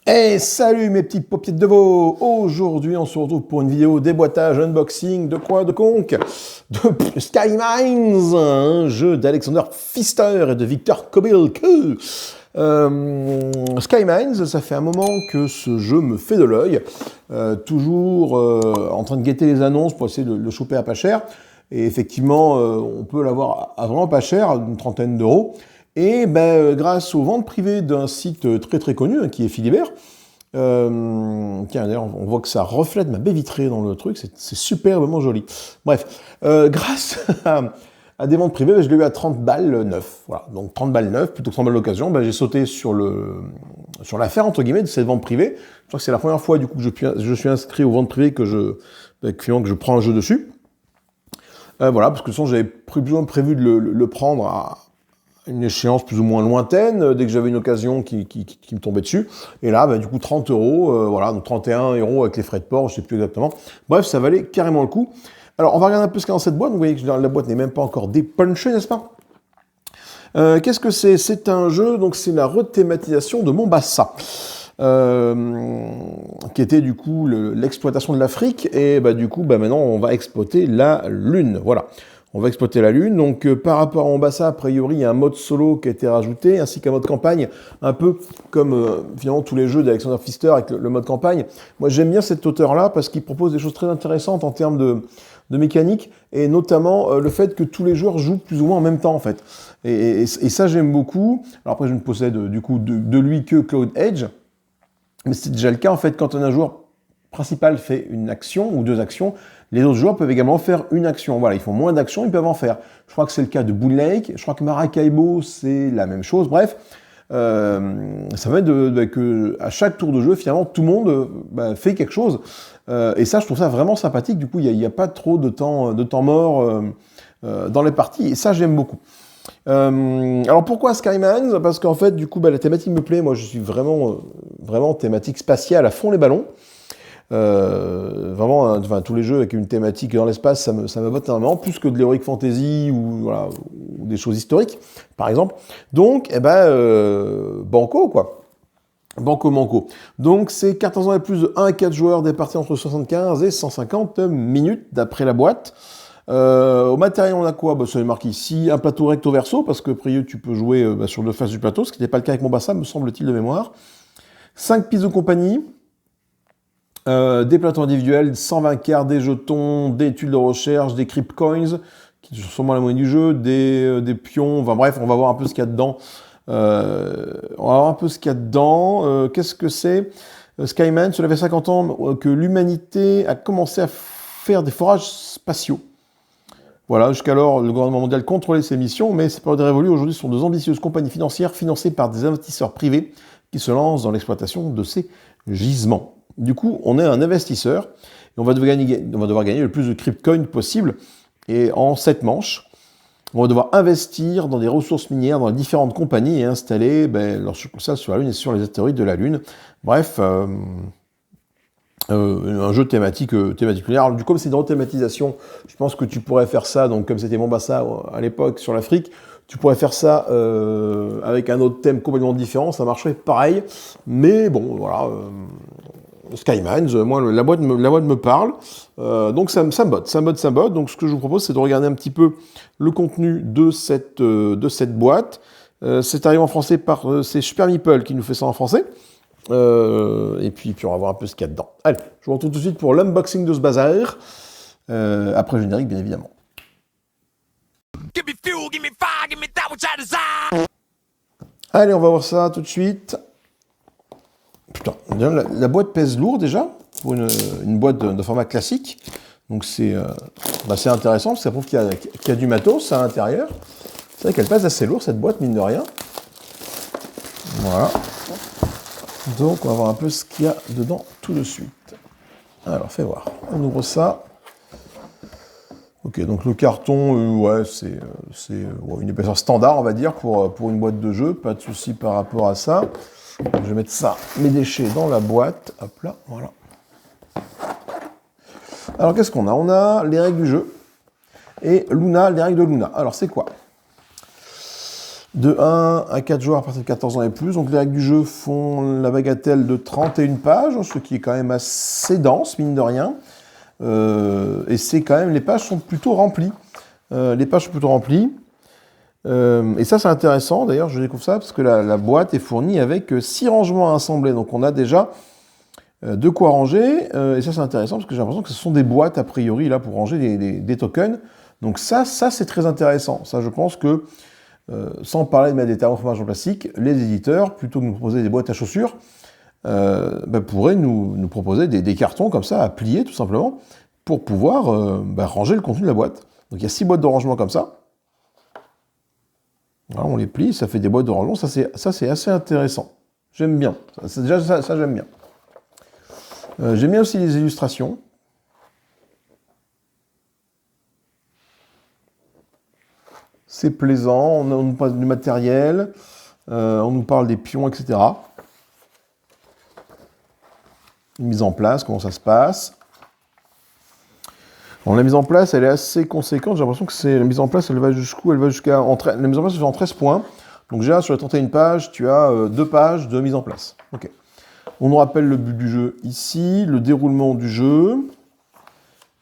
Hey, salut mes petites paupiètes de veau. Aujourd'hui, on se retrouve pour une vidéo déboîtage, unboxing, de quoi? De conque? De Skymines, un jeu d'Alexander Pfister et de Victor Kobilke. Skymines, ça fait un moment que ce jeu me fait de l'œil. Toujours en train de guetter les annonces pour essayer de le choper à pas cher. Et effectivement, on peut l'avoir à vraiment pas cher, une trentaine d'euros. Et grâce aux ventes privées d'un site très très connu, qui est Philibert, tiens, d'ailleurs, on voit que ça reflète ma baie vitrée dans le truc, c'est superbement joli. Bref, grâce à des ventes privées, je l'ai eu à 30 balles neuf. Voilà, donc 30 balles neuf, plutôt que 30 balles d'occasion, j'ai sauté sur l'affaire, entre guillemets, de cette vente privée. Je crois que c'est la première fois, du coup, que je suis inscrit aux ventes privées que je prends un jeu dessus. Voilà, parce que sinon, j'avais prévu de le prendre à une échéance plus ou moins lointaine, dès que j'avais une occasion qui me tombait dessus. Et là, du coup, 30 euros, voilà, donc 31 euros avec les frais de port, je sais plus exactement. Bref, ça valait carrément le coup. Alors, on va regarder un peu ce qu'il y a dans cette boîte. Vous voyez que la boîte n'est même pas encore dépunchée, n'est-ce pas? Qu'est-ce que c'est? C'est un jeu, donc c'est la rethématisation de Mombasa. Qui était du coup l'exploitation de l'Afrique, et du coup, maintenant, on va exploiter la Lune. Voilà. On va exploiter la Lune, donc par rapport à Mombasa, a priori, il y a un mode solo qui a été rajouté, ainsi qu'un mode campagne, un peu comme finalement tous les jeux d'Alexander Pfister avec le mode campagne. Moi j'aime bien cet auteur-là parce qu'il propose des choses très intéressantes en termes de mécanique, et notamment le fait que tous les joueurs jouent plus ou moins en même temps en fait. Et ça j'aime beaucoup. Alors après je ne possède du coup de lui que Cloud Edge, mais c'est déjà le cas en fait quand un joueur principal fait une action ou deux actions, les autres joueurs peuvent également faire une action. Voilà, ils font moins d'actions, ils peuvent en faire. Je crois que c'est le cas de Bull Lake, je crois que Maracaibo, c'est la même chose. Bref, ça va être que à chaque tour de jeu, finalement, tout le monde fait quelque chose. Et ça, je trouve ça vraiment sympathique. Du coup, il n'y a pas trop de temps mort dans les parties. Et ça, j'aime beaucoup. Alors pourquoi Skymines? Parce qu'en fait, du coup, la thématique me plaît. Moi, je suis vraiment thématique spatiale à fond les ballons. Vraiment, enfin, tous les jeux avec une thématique dans l'espace, ça me botte énormément, plus que de l'heroic fantasy ou des choses historiques, par exemple. Donc, banco, quoi. Banco. Donc, c'est 14 ans et plus de 1 à 4 joueurs, des parties entre 75 et 150 minutes, d'après la boîte. Au matériel, on a quoi? C'est marqué ici, un plateau recto verso, parce que priori, tu peux jouer sur deux faces du plateau, ce qui n'était pas le cas avec Mombasa, me semble-t-il de mémoire. 5 pistes de compagnie. Des plateaux individuels, 120 cartes, des jetons, des tuiles de recherche, des crypt coins, qui sont sûrement la monnaie du jeu, des pions, enfin bref, on va voir un peu ce qu'il y a dedans. Qu'est-ce que c'est? Skyman, cela fait 50 ans que l'humanité a commencé à faire des forages spatiaux. Voilà, jusqu'alors, le gouvernement mondial contrôlait ses missions, mais ces périodes révolues, aujourd'hui, sont deux ambitieuses compagnies financières financées par des investisseurs privés qui se lancent dans l'exploitation de ces gisements. Du coup, on est un investisseur et on va devoir gagner le plus de cryptcoins possible. Et en 7 manches, on va devoir investir dans des ressources minières dans les différentes compagnies et installer leurs succursales sur la Lune et sur les astéroïdes de la Lune. Bref, un jeu thématique lunaire. Alors, comme c'est une rethématisation, je pense que tu pourrais faire ça, donc comme c'était Mombasa à l'époque sur l'Afrique, tu pourrais faire ça avec un autre thème complètement différent, ça marcherait pareil. Mais bon, voilà. Skymines, moi la boîte me parle, donc ça me botte. Donc ce que je vous propose, c'est de regarder un petit peu le contenu de cette boîte. C'est arrivé en français c'est Super Meeple qui nous fait ça en français. Et puis on va voir un peu ce qu'il y a dedans. Allez, je vous retrouve tout de suite pour l'unboxing de ce bazar, après le générique bien évidemment. Allez, on va voir ça tout de suite. Putain, la boîte pèse lourd déjà, pour une boîte de format classique. Donc c'est intéressant, parce que ça prouve qu'il y a du matos à l'intérieur. C'est vrai qu'elle pèse assez lourd cette boîte, mine de rien. Voilà. Donc on va voir un peu ce qu'il y a dedans tout de suite. Alors fais voir. On ouvre ça. Ok, donc le carton, c'est une épaisseur standard, on va dire, pour une boîte de jeu. Pas de souci par rapport à ça. Je vais mettre ça, mes déchets, dans la boîte. Hop là, voilà. Alors, qu'est-ce qu'on a? On a les règles du jeu. Et Luna, les règles de Luna. Alors, c'est quoi? De 1 à 4 joueurs à partir de 14 ans et plus. Donc les règles du jeu font la bagatelle de 31 pages, ce qui est quand même assez dense, mine de rien. Et c'est quand même, les pages sont plutôt remplies. Et ça, c'est intéressant. D'ailleurs, je découvre ça parce que la boîte est fournie avec 6 rangements à assembler. Donc on a déjà de quoi ranger. Et ça, c'est intéressant parce que j'ai l'impression que ce sont des boîtes, a priori, là, pour ranger des tokens. Donc ça c'est très intéressant. Ça, je pense que sans parler de mettre des thermoformages en plastique, les éditeurs, plutôt que de nous proposer des boîtes à chaussures, pourraient nous proposer des cartons comme ça, à plier tout simplement, pour pouvoir ranger le contenu de la boîte. Donc il y a 6 boîtes de rangement comme ça. Voilà, on les plie, ça fait des boîtes de rangement, ça c'est assez intéressant. J'aime bien, déjà ça j'aime bien. J'aime bien aussi les illustrations. C'est plaisant, on nous parle du matériel, on nous parle des pions, etc. Mise en place, comment ça se passe. Bon, la mise en place, elle est assez conséquente. J'ai l'impression que la mise en place, elle va jusqu'où? La mise en place se fait en 13 points. Donc déjà, sur les 31 pages, tu as 2 pages de mise en place. Ok. On nous rappelle le but du jeu ici, le déroulement du jeu,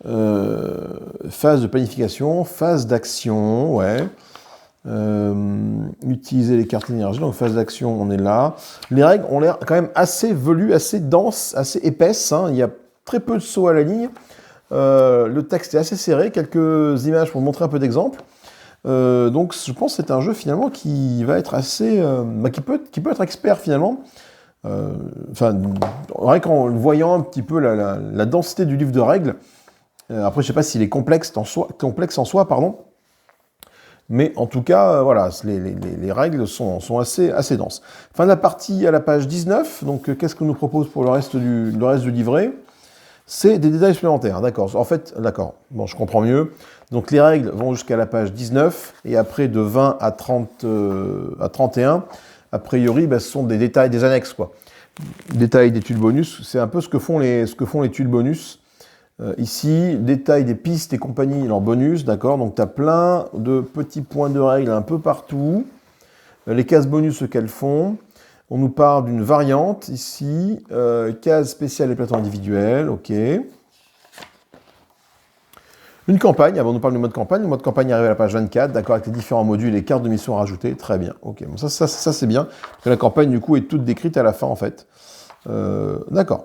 phase de planification, phase d'action, ouais. Utiliser les cartes d'énergie, donc phase d'action, on est là. Les règles ont l'air quand même assez velues, assez denses, assez épaisses, hein. Il y a très peu de sauts à la ligne. Le texte est assez serré, quelques images pour montrer un peu d'exemples. Donc je pense que c'est un jeu finalement qui va être assez... qui peut être expert finalement. Rien qu'en voyant un petit peu la densité du livre de règles. Après, je ne sais pas s'il est complexe en soi, pardon. Mais en tout cas, voilà, les règles sont assez denses. Fin de la partie à la page 19. Donc, qu'est-ce qu'on nous propose pour le reste du livret? C'est des détails supplémentaires, d'accord. En fait, d'accord, bon, je comprends mieux. Donc, les règles vont jusqu'à la page 19, et après, de 20 à 31, a priori, ce sont des détails, des annexes, quoi. Détails des tuiles bonus, c'est un peu ce que font les tuiles bonus. Ici, détail des pistes et compagnie, leur bonus, d'accord. Donc, tu as plein de petits points de règles un peu partout. Les cases bonus, ce qu'elles font. On nous parle d'une variante ici, case spéciale et plateau individuel, ok. Une campagne, on nous parle du mode campagne. Le mode campagne arrive à la page 24, d'accord, avec les différents modules et les cartes de mission rajoutées, très bien, ok. Bon, ça c'est bien, parce que la campagne, du coup, est toute décrite à la fin, en fait. D'accord.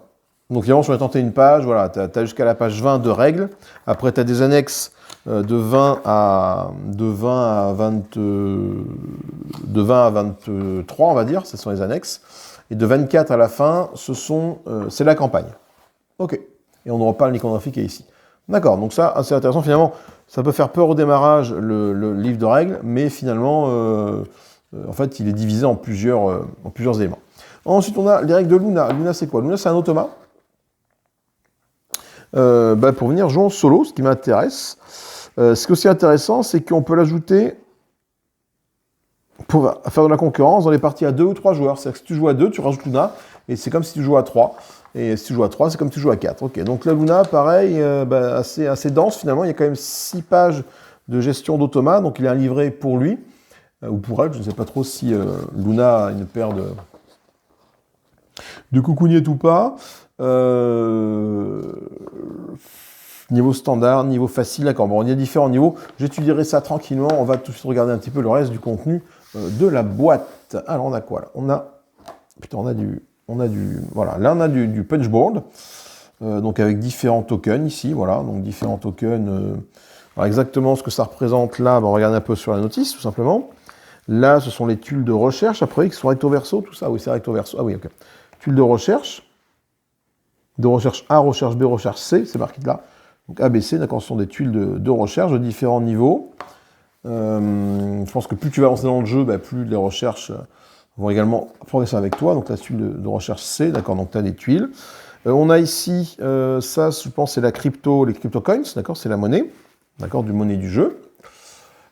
Donc, évidemment, sur les 31 pages, voilà, tu as jusqu'à la page 20 de règles. Après, tu as des annexes de 20 à 23, on va dire, ce sont les annexes. Et de 24 à la fin, c'est la campagne. Ok. Et on nous reparle l'iconographie qui est ici. D'accord, donc ça, assez intéressant. Finalement, ça peut faire peur au démarrage, le livre de règles, mais finalement, en fait, il est divisé en plusieurs éléments. Ensuite, on a les règles de Luna. Luna, c'est quoi? Luna, c'est un automa. Pour venir jouer en solo, ce qui m'intéresse. Ce qui est aussi intéressant, c'est qu'on peut l'ajouter pour faire de la concurrence dans les parties à 2 ou 3 joueurs. C'est-à-dire que si tu joues à 2, tu rajoutes Luna, et c'est comme si tu joues à 3. Et si tu joues à 3, c'est comme si tu joues à 4. Ok, donc la Luna, pareil, assez dense finalement. Il y a quand même 6 pages de gestion d'automat, donc il est un livret pour lui, ou pour elle. Je ne sais pas trop si Luna a une paire de coucougnettes ou pas. Niveau standard, niveau facile, d'accord. Bon, il y a différents niveaux. J'étudierai ça tranquillement. On va tout de suite regarder un petit peu le reste du contenu de la boîte. Alors, on a quoi là? Voilà, là on a du punchboard. Donc avec différents tokens ici, voilà. Donc différents tokens. Alors exactement ce que ça représente là, on regarde un peu sur la notice, tout simplement. Là, ce sont les tuiles de recherche, après, qui sont recto verso, tout ça. Oui, c'est recto verso. Ah oui, ok. Tuiles de recherche. De recherche A, recherche B, recherche C, c'est marqué là. Donc ABC, d'accord, ce sont des tuiles de recherche de différents niveaux. Je pense que plus tu vas avancer dans le jeu, plus les recherches vont également progresser avec toi. Donc la tuile de recherche C, d'accord, donc tu as des tuiles. On a ici, ça, je pense, c'est les crypto coins, d'accord, c'est la monnaie, d'accord, du monnaie du jeu.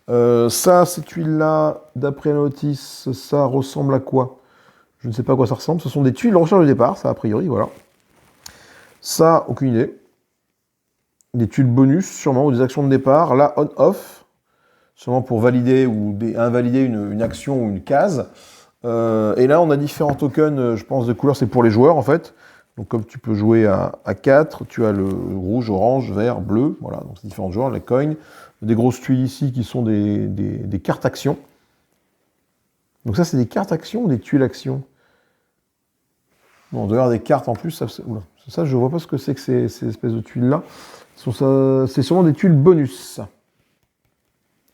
Ça, ces tuiles-là, d'après la notice, ça ressemble à quoi? Je ne sais pas à quoi ça ressemble. Ce sont des tuiles de recherche de départ, ça, a priori, voilà. Ça, aucune idée. Des tuiles bonus, sûrement, ou des actions de départ. Là, on-off. seulement pour valider ou invalider une action ou une case. Et là, on a différents tokens, je pense, de couleurs, c'est pour les joueurs en fait. Donc comme tu peux jouer à 4, tu as le rouge, orange, vert, bleu, voilà, donc c'est différents joueurs, les coins. Des grosses tuiles ici qui sont des cartes actions. Donc ça, c'est des cartes actions ou des tuiles actions? Bon, on doit avoir des cartes en plus, ça, je vois pas ce que c'est que ces espèces de tuiles-là. C'est sûrement des tuiles bonus.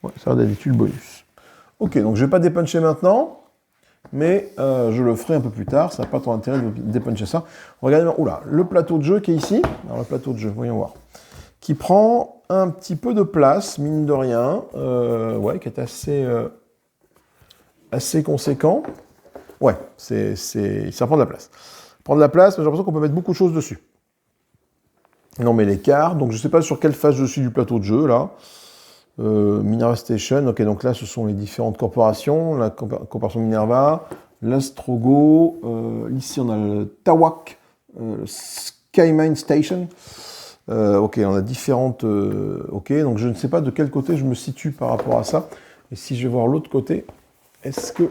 Ouais, ça va être des tuiles bonus. Ok, donc je vais pas dépuncher maintenant. Mais je le ferai un peu plus tard, ça n'a pas trop intérêt de dépuncher ça. Regardez, oula, le plateau de jeu qui est ici, alors le plateau de jeu, voyons voir, qui prend un petit peu de place, mine de rien, ouais, qui est assez conséquent. Ouais, ça prend de la place. Ça prend de la place, mais j'ai l'impression qu'on peut mettre beaucoup de choses dessus. Et on met les cartes, donc je ne sais pas sur quelle phase je suis du plateau de jeu, là. Minerva Station, ok, donc là ce sont les différentes corporations, la corporation Minerva, l'Astrogo, ici on a le Tawak, le Skymine Station, ok, on a différentes, ok, donc je ne sais pas de quel côté je me situe par rapport à ça, et si je vais voir l'autre côté, est-ce que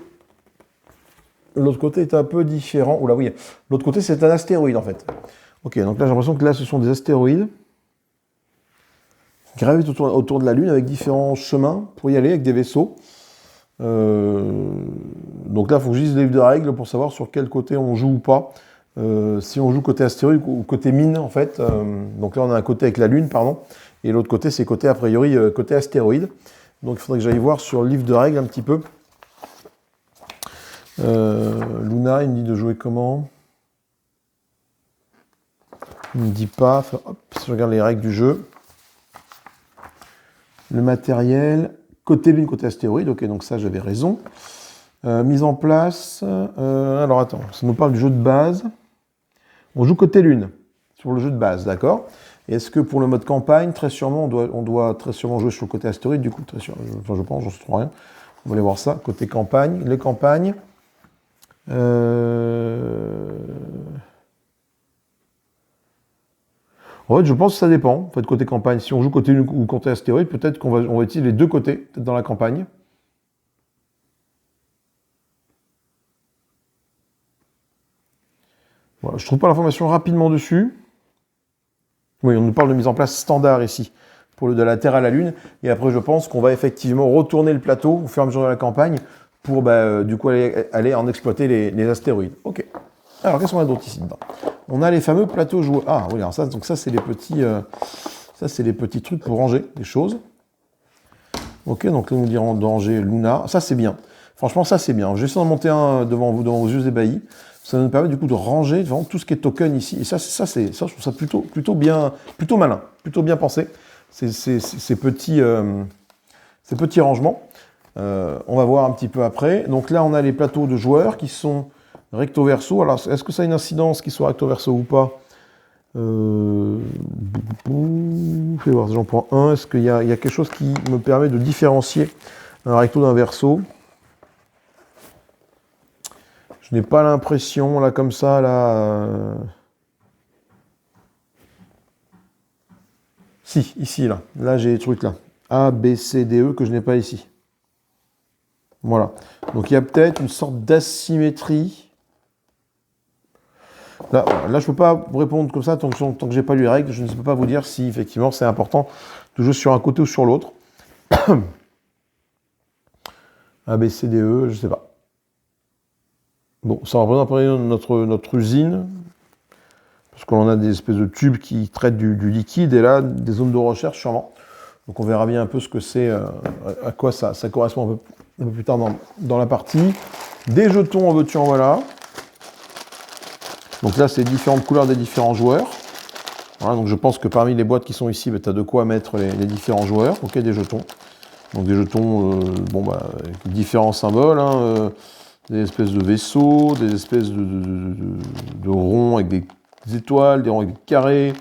l'autre côté est un peu différent? Oula, oui, l'autre côté c'est un astéroïde en fait. Ok, donc là j'ai l'impression que là ce sont des astéroïdes gravitent autour de la Lune avec différents chemins pour y aller, avec des vaisseaux. Donc là, il faut que je lise le livre de règles pour savoir sur quel côté on joue ou pas. Si on joue côté astéroïde ou côté mine, en fait. Donc là, on a un côté avec la Lune, pardon. Et l'autre côté, c'est côté, a priori, côté astéroïde. Donc il faudrait que j'aille voir sur le livre de règles un petit peu. Luna, il me dit de jouer comment? Il ne me dit pas. Enfin, hop, si je regarde les règles du jeu. Le matériel, côté Lune, côté astéroïde, ok, donc ça j'avais raison. Mise en place, alors attends, ça nous parle du jeu de base. On joue côté Lune, sur le jeu de base, d'accord? Et est-ce que pour le mode campagne, très sûrement, on doit très sûrement jouer sur le côté astéroïde, du coup, très sûrement, enfin je pense, j'en sais trop rien. On va aller voir ça, côté campagne, les campagnes. En fait, je pense que ça dépend. En fait, côté campagne, si on joue côté Lune ou côté astéroïde, peut-être qu'on va utiliser les deux côtés, peut-être dans la campagne. Voilà, je ne trouve pas l'information rapidement dessus. Oui, on nous parle de mise en place standard ici, pour de la Terre à la Lune. Et après, je pense qu'on va effectivement retourner le plateau au fur et à mesure de la campagne pour, du coup, aller en exploiter les astéroïdes. Ok. Alors, qu'est-ce qu'on a d'autre ici dedans? On a les fameux plateaux joueurs. Ah oui, alors ça, donc ça, c'est les petits trucs pour ranger des choses. Ok, donc là, nous dirons danger Luna. Ça, c'est bien. Franchement, ça, c'est bien. Je vais essayer d'en monter un devant vos yeux ébahis. Ça nous permet du coup de ranger vraiment tout ce qui est token ici. Et ça, je trouve ça plutôt bien, plutôt malin, plutôt bien pensé. Ces petits rangements. On va voir un petit peu après. Donc là, on a les plateaux de joueurs qui sont recto verso. Alors, est-ce que ça a une incidence qu'ils soient recto verso ou pas? Je vais voir, j'en prends un. Est-ce qu'il y a quelque chose qui me permet de différencier un recto d'un verso? Je n'ai pas l'impression, là, comme ça, là... Si, ici, là. Là, j'ai les trucs, là. A, B, C, D, E, que je n'ai pas ici. Voilà. Donc, il y a peut-être une sorte d'asymétrie. Là, je ne peux pas vous répondre comme ça tant que je n'ai pas lu les règles. Je ne peux pas vous dire si, effectivement, c'est important de jouer sur un côté ou sur l'autre. A, B, C, D, E, je ne sais pas. Bon, ça représente notre usine, parce qu'on a des espèces de tubes qui traitent du liquide, et là, des zones de recherche sûrement. Donc on verra bien un peu ce que c'est, à quoi ça correspond un peu plus tard dans la partie. Des jetons en veux-tu en voilà. Donc là, c'est différentes couleurs des différents joueurs. Voilà, donc je pense que parmi les boîtes qui sont ici, tu as de quoi mettre les différents joueurs. Ok, des jetons. Donc des jetons, avec différents symboles, hein, des espèces de vaisseaux, des espèces de ronds avec des étoiles, des ronds avec des carrés.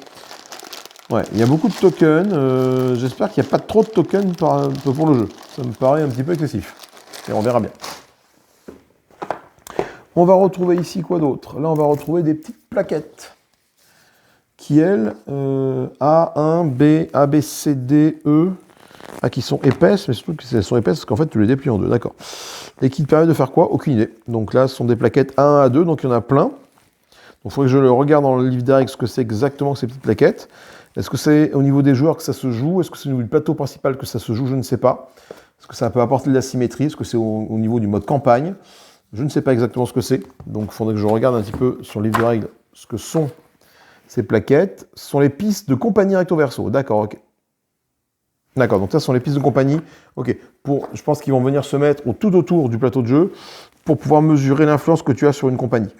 Ouais, il y a beaucoup de tokens. J'espère qu'il n'y a pas trop de tokens pour le jeu. Ça me paraît un petit peu excessif. Et on verra bien. On va retrouver ici quoi d'autre? Là, on va retrouver des petites plaquettes qui, elles, A1, B, A, B, C, D, E. Ah, qui sont épaisses, mais surtout qu'elles sont épaisses parce qu'en fait, tu les déplies en deux, d'accord. Et qui te permettent de faire quoi? Aucune idée. Donc là, ce sont des plaquettes A1, A2, donc il y en a plein. Donc il faudrait que je le regarde dans le livre des règles ce que c'est exactement ces petites plaquettes. Est-ce que c'est au niveau des joueurs que ça se joue? Est-ce que c'est au niveau du plateau principal que ça se joue? Je ne sais pas. Est-ce que ça peut apporter de la symétrie? Est-ce que c'est au niveau du mode campagne? Je ne sais pas exactement ce que c'est. Donc il faudrait que je regarde un petit peu sur le livre des règles ce que sont ces plaquettes. Ce sont les pistes de compagnie recto verso. D'accord, ok. D'accord, donc ça ce sont les pistes de compagnie. Ok, je pense qu'ils vont venir se mettre tout autour du plateau de jeu pour pouvoir mesurer l'influence que tu as sur une compagnie.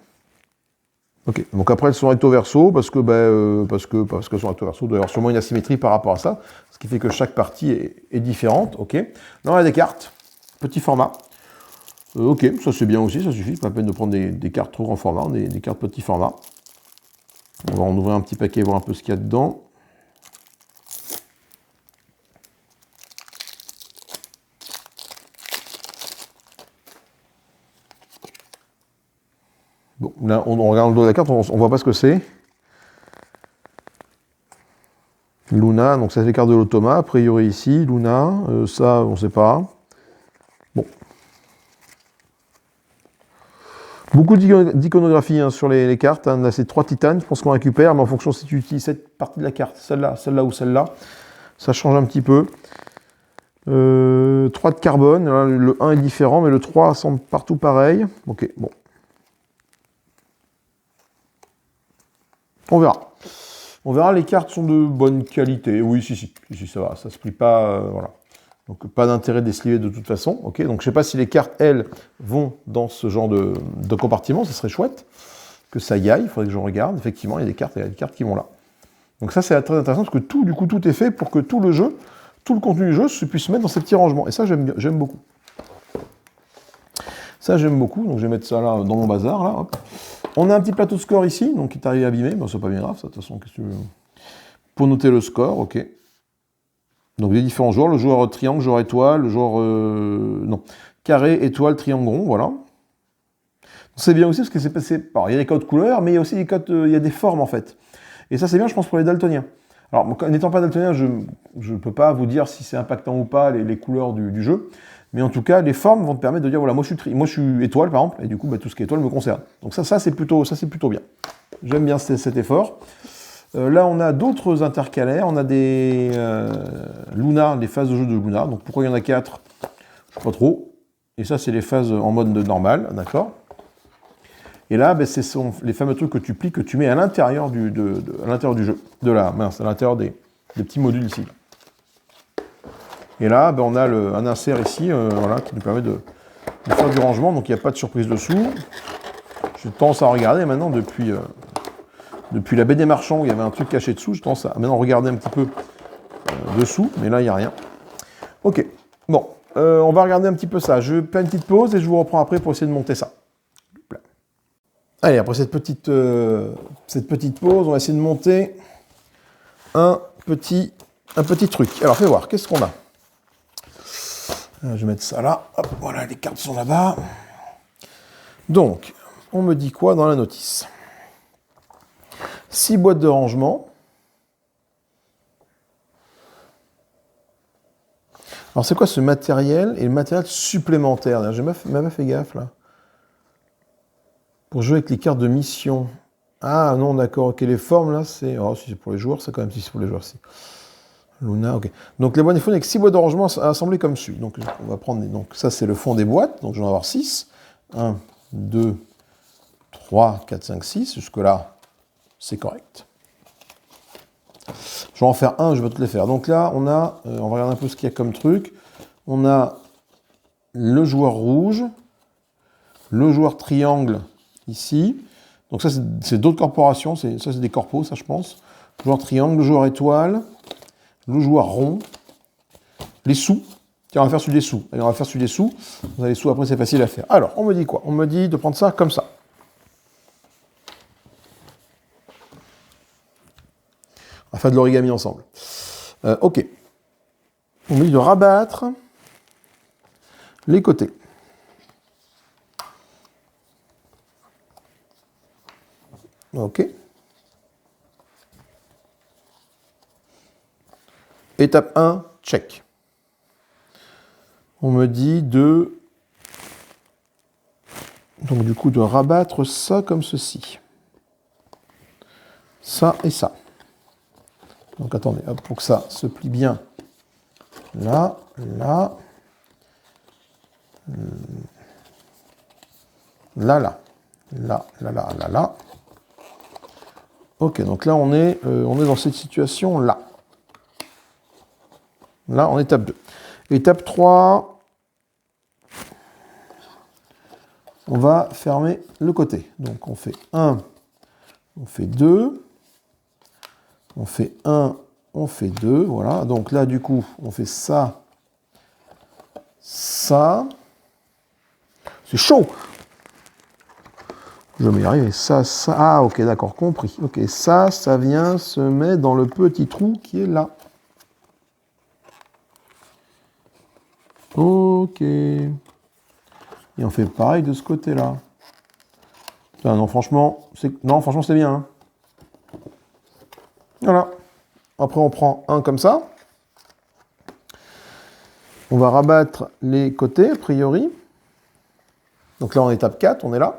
Ok, donc après elles sont recto verso parce qu'elles sont recto verso, il doit y avoir sûrement une asymétrie par rapport à ça, ce qui fait que chaque partie est différente. Ok, là on a des cartes, petit format. Ok, ça c'est bien aussi, ça suffit, pas la peine de prendre des cartes trop grand format, des cartes petit format. On va en ouvrir un petit paquet, voir un peu ce qu'il y a dedans. Bon, là, on regarde le dos de la carte, on voit pas ce que c'est. Luna, donc ça c'est les cartes de l'automa, a priori ici. Luna, ça, on sait pas. Bon. Beaucoup d'iconographie hein, sur les cartes. Hein. Là, c'est 3 titanes, je pense qu'on récupère, mais en fonction si tu utilises cette partie de la carte, celle-là ou celle-là, ça change un petit peu. 3 de carbone, là, le 1 est différent, mais le 3 semble partout pareil. Ok, bon. On verra. On verra, les cartes sont de bonne qualité. Oui, si, ça va, ça se plie pas, voilà. Donc pas d'intérêt de les sliver de toute façon. Ok, donc je sais pas si les cartes, elles, vont dans ce genre de compartiment, ce serait chouette que ça y aille, il faudrait que je regarde. Effectivement, il y a des cartes qui vont là. Donc ça, c'est très intéressant, parce que tout est fait pour que tout le contenu du jeu se puisse mettre dans ces petits rangements. Et ça, j'aime beaucoup. Ça, j'aime beaucoup, donc je vais mettre ça là, dans mon bazar, là, hop. On a un petit plateau de score ici, donc qui est arrivé abîmé, bon, c'est pas bien grave, ça, de toute façon, qu'est-ce que tu veux. Pour noter le score, ok. Donc les différents joueurs, le joueur triangle, le joueur étoile, le joueur carré, étoile, triangle rond, voilà. C'est bien aussi parce que c'est passé. Alors, il y a des codes couleurs, mais il y a aussi des codes, il y a des formes en fait. Et ça c'est bien, je pense, pour les daltoniens. Alors, n'étant pas daltonien, je ne peux pas vous dire si c'est impactant ou pas les couleurs du jeu. Mais en tout cas, les formes vont te permettre de dire, voilà, moi je suis étoile par exemple, et du coup, bah, tout ce qui est étoile me concerne. Donc ça c'est plutôt bien. J'aime bien cet effort. Là, on a d'autres intercalaires. On a des Luna, les phases de jeu de Luna. Donc pourquoi il y en a 4? Je ne sais pas trop. Et ça, c'est les phases en mode normal, d'accord. Et là, ben, ce sont les fameux trucs que tu plies, que tu mets à l'intérieur du jeu. À l'intérieur des petits modules ici. Et là, ben, on a un insert ici, voilà, qui nous permet de faire du rangement. Donc il n'y a pas de surprise dessous. J'ai tendance à regarder maintenant depuis la baie des marchands où il y avait un truc caché dessous, je tendance à maintenant regarder un petit peu dessous, mais là il n'y a rien. Ok, bon, on va regarder un petit peu ça. Je fais une petite pause et je vous reprends après pour essayer de monter ça. Allez, après cette petite pause, on va essayer de monter un petit truc. Alors fais voir, qu'est-ce qu'on a? Je vais mettre ça là, hop, voilà, les cartes sont là-bas. Donc, on me dit quoi dans la notice? 6 boîtes de rangement. Alors c'est quoi ce matériel et le matériel supplémentaire? J'ai même pas fait gaffe là. Pour jouer avec les cartes de mission. Ah non, d'accord, ok, les formes là, c'est... Oh, si c'est pour les joueurs, ça quand même, si c'est pour les joueurs, si. Luna, ok. Donc les boîtes iPhone avec 6 boîtes de rangement assemblées comme suit. Donc on va prendre... Donc ça c'est le fond des boîtes, donc je vais en avoir 6. 1, 2, 3, 4, 5, 6. Jusque-là, c'est correct. Je vais en faire un, je vais toutes les faire. Donc là, on va regarder un peu ce qu'il y a comme truc. On a le joueur rouge, le joueur triangle ici. Donc ça, c'est d'autres corporations. Ça, c'est des corpos, ça, je pense. Le joueur triangle, le joueur étoile, le joueur rond, les sous. Tiens, on va faire celui des sous. Allez, on va faire celui des sous. Vous avez les sous, après, c'est facile à faire. Alors, on me dit quoi? On me dit de prendre ça comme ça. On va faire de l'origami ensemble. Ok. On me dit de rabattre les côtés. Ok. Étape 1, check. On me dit de... Donc du coup, de rabattre ça comme ceci. Ça et ça. Donc attendez, hop, pour que ça se plie bien. Là, là. Là, là. Là, là, là, là, là. Ok, donc là, on est dans cette situation-là. Là, en étape 2. Étape 3, on va fermer le côté. Donc, on fait 1, on fait 2, on fait 1, on fait 2, voilà. Donc là, du coup, on fait ça, ça. C'est chaud! Je vais y arriver. Ça, ça. Ah, ok, d'accord, compris. Ok, ça vient se mettre dans le petit trou qui est là. Ok. Et on fait pareil de ce côté-là. Non, franchement, c'est bien. Hein. Voilà. Après, on prend un comme ça. On va rabattre les côtés, a priori. Donc là, en étape 4, on est là.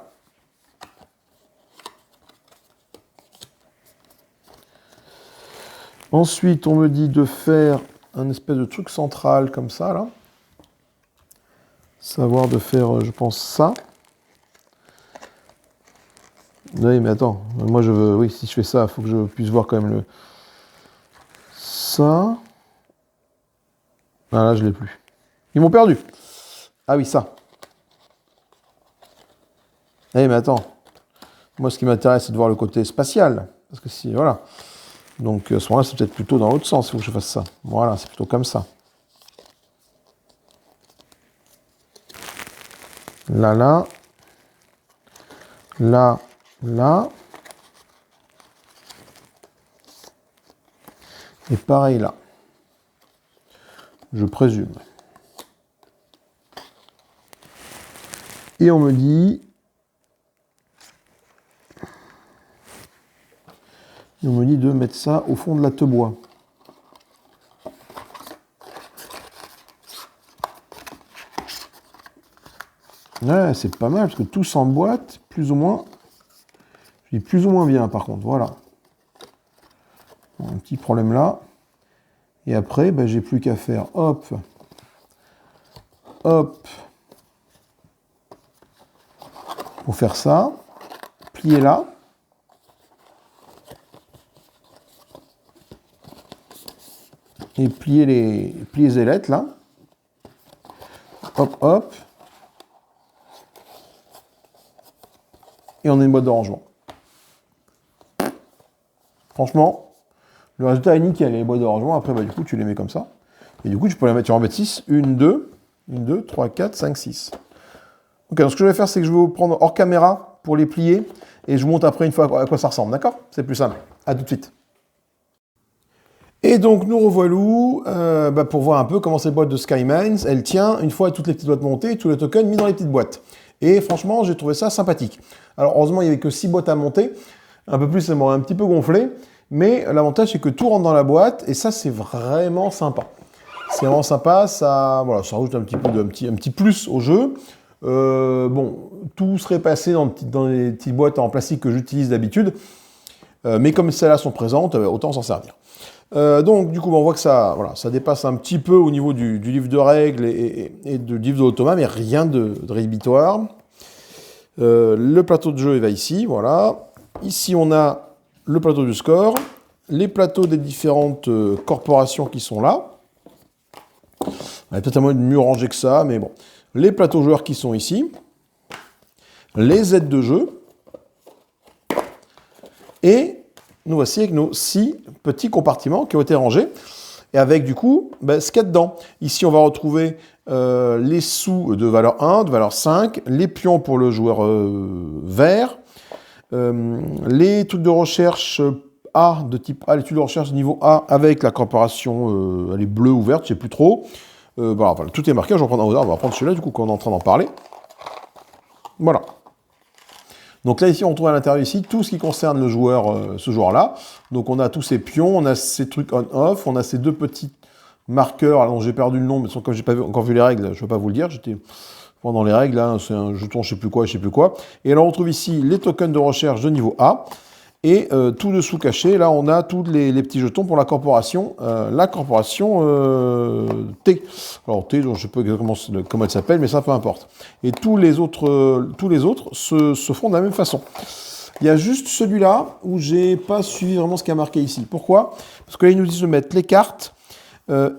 Ensuite, on me dit de faire un espèce de truc central comme ça, là. Savoir de faire, je pense, ça. Oui, mais attends, moi je veux... Oui, si je fais ça, il faut que je puisse voir quand même le... Ça. Ah là, je l'ai plus. Ils m'ont perdu. Ah oui, ça. Eh, mais attends. Moi, ce qui m'intéresse, c'est de voir le côté spatial. Parce que si, voilà. Donc, à ce moment-là, c'est peut-être plutôt dans l'autre sens, il faut que je fasse ça. Voilà, c'est plutôt comme ça. Là, là. Là, là. Et pareil là. Je présume. Et on me dit... Et on me dit de mettre ça au fond de la tebois. Ouais, c'est pas mal, parce que tout s'emboîte, plus ou moins. Je dis plus ou moins bien, par contre, voilà. Un petit problème là. Et après, ben, j'ai plus qu'à faire, hop, hop, pour faire ça, plier là. Et plier les ailettes là. Hop, hop. Et on a une boîte de rangement. Franchement, le résultat est nickel. Les boîtes de rangement, après, bah, du coup, tu les mets comme ça. Et du coup, tu peux les mettre, tu en mettre 6. 1, 2, 3, 4, 5, 6. Ok, donc ce que je vais faire, c'est que je vais vous prendre hors caméra pour les plier. Et je vous montre après une fois à quoi ça ressemble, d'accord? C'est plus simple. À tout de suite. Et donc, nous revoilà pour voir un peu comment cette boîte de Skymines, elle tient une fois toutes les petites boîtes montées, tous les tokens mis dans les petites boîtes. Et franchement, j'ai trouvé ça sympathique. Alors, heureusement, il n'y avait que 6 boîtes à monter. Un peu plus, ça m'aurait un petit peu gonflé. Mais l'avantage, c'est que tout rentre dans la boîte. Et ça, c'est vraiment sympa. C'est vraiment sympa. Ça, voilà, ça rajoute un petit plus au jeu. Bon, tout serait passé dans les petites boîtes en plastique que j'utilise d'habitude. Mais comme celles-là sont présentes, autant s'en servir. Donc, du coup, on voit que ça, voilà, ça dépasse un petit peu au niveau du livre de règles et du livre de l'automat, mais rien de rédhibitoire. Le plateau de jeu, il va ici, voilà. Ici, on a le plateau du score, les plateaux des différentes corporations qui sont là. Il y a peut-être un moyen de mieux ranger que ça, mais bon. Les plateaux joueurs qui sont ici. Les aides de jeu. Et nous voici avec nos 6 petits compartiments qui ont été rangés. Et avec du coup, ce qu'il y a dedans. Ici, on va retrouver les sous de valeur 1, de valeur 5, les pions pour le joueur vert, les trucs de recherche A, de type A, l'étude de recherche niveau A avec la corporation, elle est bleue ou verte, je ne sais plus trop. Voilà, tout est marqué, je vais prendre un hasard, on va prendre celui-là du coup quand on est en train d'en parler. Voilà. Donc là, ici, on retrouve à l'intérieur ici tout ce qui concerne le joueur, ce joueur-là. Donc on a tous ces pions, on a ces trucs on-off, on a ces deux petits marqueur, alors j'ai perdu le nom, mais comme j'ai pas encore vu les règles, je ne peux pas vous le dire, j'étais pendant les règles, hein, c'est un jeton, je sais plus quoi. Et là, on retrouve ici les tokens de recherche de niveau A, et tout dessous caché, là, on a tous les petits jetons pour la corporation T. Alors T, donc je sais pas exactement comment elle s'appelle, mais ça, peu importe. Et tous les autres se font de la même façon. Il y a juste celui-là où j'ai pas suivi vraiment ce qui a marqué ici. Pourquoi? Parce que là, ils nous disent de mettre les cartes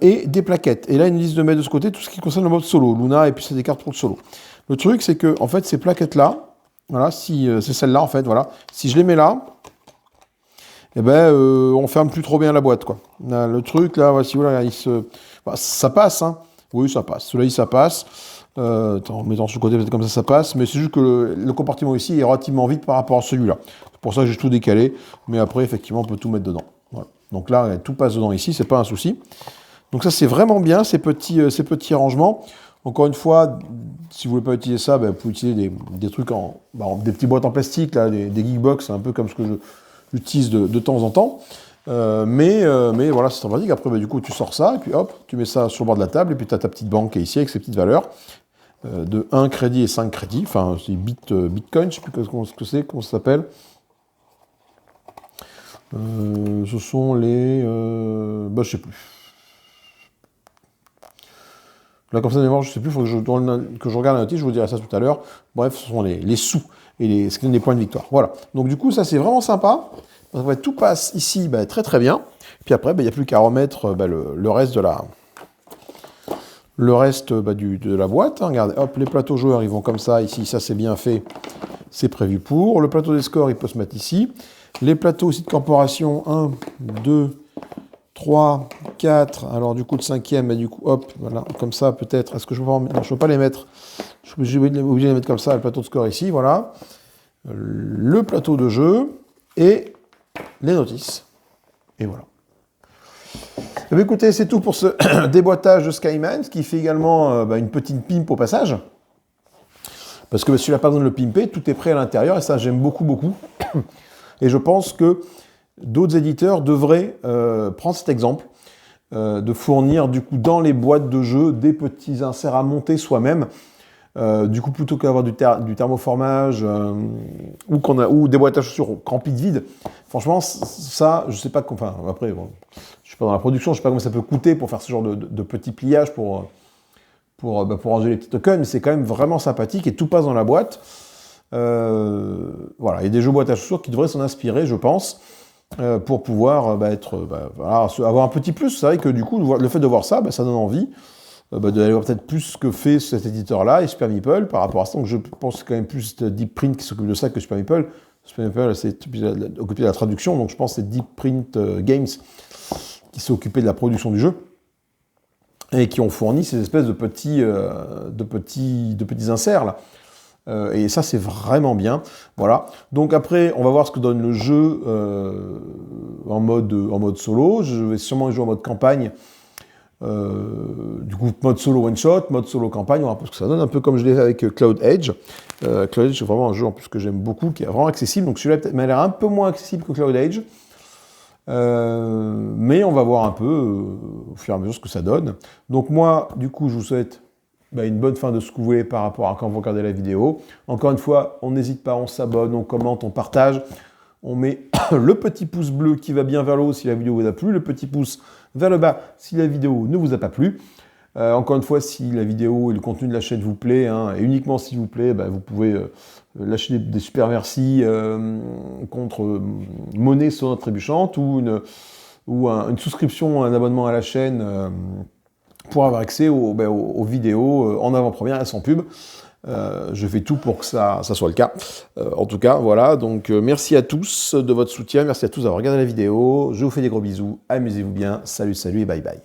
et des plaquettes. Et là, ils nous disent de mettre de ce côté tout ce qui concerne le mode solo, Luna, et puis c'est des cartes pour le solo. Le truc, c'est que, en fait, ces plaquettes-là, voilà, si c'est celle-là, en fait, voilà, si je les mets là, eh ben, on ferme plus trop bien la boîte, quoi. Là, le truc, là, voici, voilà, ça passe, hein. Oui, ça passe. Celui-là, ça passe. En mettant sur le côté, peut-être comme ça passe. Mais c'est juste que le compartiment ici est relativement vide par rapport à celui-là. C'est pour ça que j'ai tout décalé. Mais après, effectivement, on peut tout mettre dedans. Voilà. Donc là, tout passe dedans ici, c'est pas un souci. Donc ça, c'est vraiment bien, ces petits rangements. Encore une fois, si vous ne voulez pas utiliser ça, ben, vous pouvez utiliser des trucs des petites boîtes en plastique, là, des Geekbox, un peu comme ce que j'utilise de temps en temps. Mais voilà, c'est sympathique. Après, bah, du coup, tu sors ça, et puis hop, tu mets ça sur le bord de la table, et puis tu as ta petite banque qui est ici avec ses petites valeurs de 1 crédit et 5 crédits. Enfin, c'est Bitcoin, je ne sais plus comment ça s'appelle. Ce sont les... je ne sais plus. Là, comme ça, je ne sais plus, il faut que je regarde la notice, je vous dirai ça tout à l'heure. Bref, ce sont les sous, et ce qui donne des points de victoire. Voilà. Donc du coup, ça, c'est vraiment sympa. Donc, tout passe ici très très bien. Puis après, il n'y a plus qu'à remettre le reste de la boîte. Hein. Regardez, hop, les plateaux joueurs, ils vont comme ça. Ici, ça c'est bien fait. C'est prévu pour. Le plateau des scores, il peut se mettre ici. Les plateaux aussi de corporation, 1, 2, 3, 4. Alors du coup, le cinquième, du coup, hop, voilà, comme ça peut-être. Est-ce que je peux pas non, je ne peux pas les mettre. Je suis obligé de les mettre comme ça, le plateau de score ici, voilà. Le plateau de jeu et les notices. Et voilà. Eh bien, écoutez, c'est tout pour ce déboîtage de Skyman, ce qui fait également une petite pimp au passage. Parce que si tu n'as pas besoin de le pimper, tout est prêt à l'intérieur, et ça, j'aime beaucoup, beaucoup. Et je pense que d'autres éditeurs devraient prendre cet exemple, de fournir, du coup, dans les boîtes de jeu, des petits inserts à monter soi-même. Du coup, plutôt qu'avoir du thermoformage ou des boîtes à chaussures remplies de vide, franchement, ça, je sais pas, enfin, après, bon, je suis pas dans la production, je sais pas comment ça peut coûter pour faire ce genre de petits pliages pour ranger les petits tokens, mais c'est quand même vraiment sympathique et tout passe dans la boîte. Voilà, il y a des jeux boîtes à chaussures qui devraient s'en inspirer, je pense, pour pouvoir avoir un petit plus. C'est vrai que du coup, le fait de voir ça, ça donne envie. D'aller voir peut-être plus ce que fait cet éditeur-là et Super Meeple par rapport à ça. Donc je pense quand même plus Deep Print qui s'occupe de ça que Super Meeple. Super Meeple s'est occupé de la traduction, donc je pense que c'est Deep Print Games qui s'est occupé de la production du jeu et qui ont fourni ces espèces de petits inserts là. Et ça c'est vraiment bien. Voilà. Donc après, on va voir ce que donne le jeu en mode solo. Je vais sûrement jouer en mode campagne. Du coup, mode solo one shot, mode solo campagne, on va voir ce que ça donne, un peu comme je l'ai fait avec Cloud Edge. Cloud Edge, c'est vraiment un jeu en plus que j'aime beaucoup, qui est vraiment accessible. Donc celui-là m'a l'air un peu moins accessible que Cloud Edge. Mais on va voir un peu au fur et à mesure ce que ça donne. Donc moi, du coup, je vous souhaite une bonne fin de ce que vous voulez par rapport à quand vous regardez la vidéo. Encore une fois, on n'hésite pas, on s'abonne, on commente, on partage. On met le petit pouce bleu qui va bien vers le haut si la vidéo vous a plu, le petit pouce vers le bas si la vidéo ne vous a pas plu. Encore une fois, si la vidéo et le contenu de la chaîne vous plaît, et uniquement s'il vous plaît, vous pouvez lâcher des super merci contre monnaie sonnante trébuchante ou une souscription, un abonnement à la chaîne pour avoir accès aux vidéos en avant-première et sans pub. Je fais tout pour que ça soit le cas. En tout cas, voilà. Donc, merci à tous de votre soutien. Merci à tous d'avoir regardé la vidéo. Je vous fais des gros bisous. Amusez-vous bien. Salut, salut et bye bye.